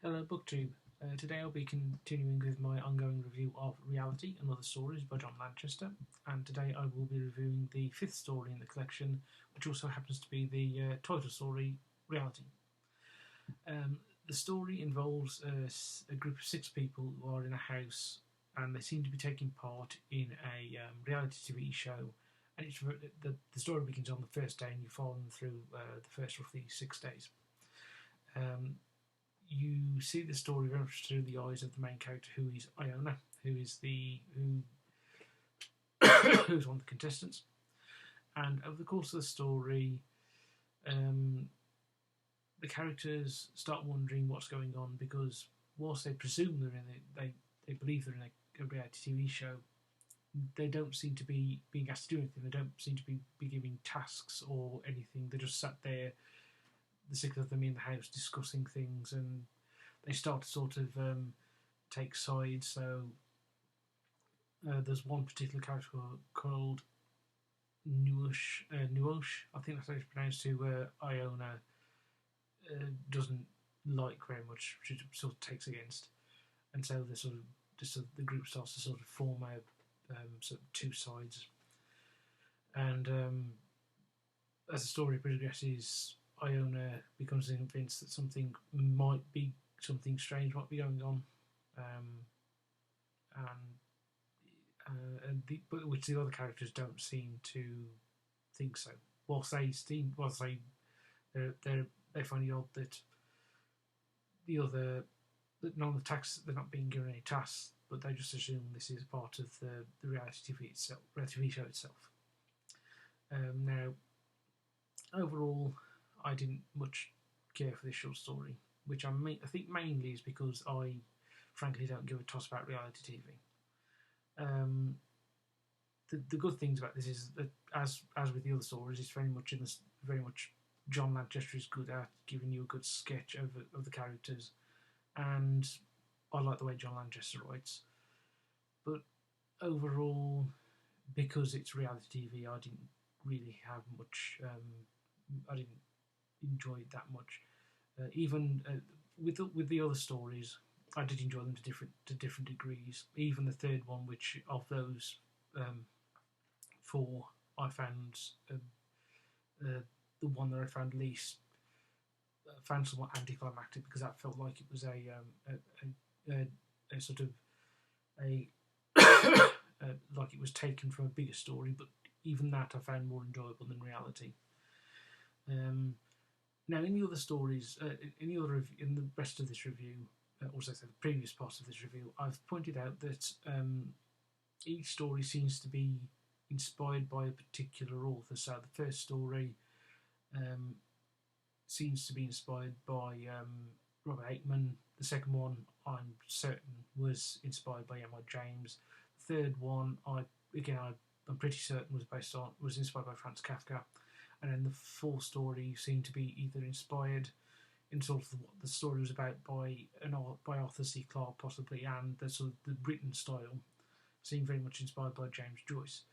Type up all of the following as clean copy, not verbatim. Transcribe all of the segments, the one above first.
Hello BookTube. Today I'll be continuing with my ongoing review of Reality and Other Stories by John Lanchester, and today I will be reviewing the fifth story in the collection, which also happens to be the title story, Reality. The story involves a group of 6 people who are in a house, and they seem to be taking part in a reality TV show, and the story begins on the first day and you follow them through the first roughly 6 days. You see the story very much through the eyes of the main character, who is Iona, who's one of the contestants. And over the course of the story, the characters start wondering what's going on, because whilst they presume they believe they're in a reality TV show, they don't seem to be being asked to do anything. They don't seem to be giving tasks or anything. They're just sat there, the 6 of them in the house, discussing things, and they start to sort of take sides. So there's one particular character called Nuosh, I think that's how it's pronounced, who Iona doesn't like very much. She sort of takes against, and so the group starts to sort of form out sort of 2 sides. And as the story progresses, Iona becomes convinced that something strange might be going on, but which the other characters don't seem to think so. Whilst they find it odd that none of the tasks, they're not being given any tasks, but they just assume this is part of the reality TV show itself. Now, overall, I didn't much care for this short story, which I think mainly is because I frankly don't give a toss about reality TV. The good things about this is that, as with the other stories, it's very much John Lanchester is good at giving you a good sketch of the characters, and I like the way John Lanchester writes. But overall, because it's reality TV, I didn't really have much. I didn't enjoy it that much. Even with the other stories, I did enjoy them to different degrees. Even the third one, which of those 4, I found the one that I found least found somewhat anticlimactic, because that felt like it was a sort of a like it was taken from a bigger story. But even that I found more enjoyable than Reality. Now, in the other stories, in the rest of this review, also the previous parts of this review, I've pointed out that each story seems to be inspired by a particular author. So the first story seems to be inspired by Robert Aikman. The second one, I'm certain, was inspired by M.R. James. The third one, I'm pretty certain was inspired by Franz Kafka. And then the 4th story seemed to be either inspired in sort of what the story was about by Arthur C. Clarke, possibly, and the written style seemed very much inspired by James Joyce.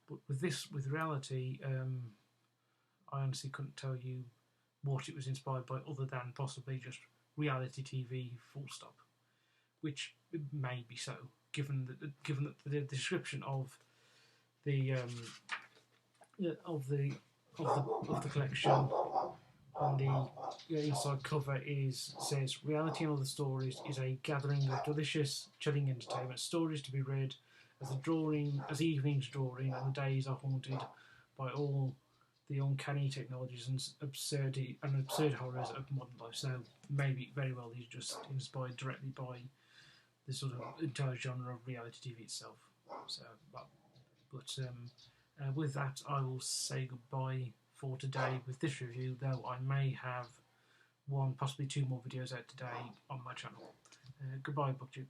But with Reality, I honestly couldn't tell you what it was inspired by, other than possibly just reality TV, full stop. Which may be so, given that the description of the collection on the inside cover says Reality and Other Stories is a gathering of delicious, chilling entertainment, stories to be read as the evenings draw in and the days are haunted by all the uncanny technologies and absurd horrors of modern life. So maybe very well these are just inspired directly by the sort of entire genre of reality TV itself. So, with that, I will say goodbye for today with this review, though I may have 1, possibly 2 more videos out today on my channel. Goodbye, BookTube.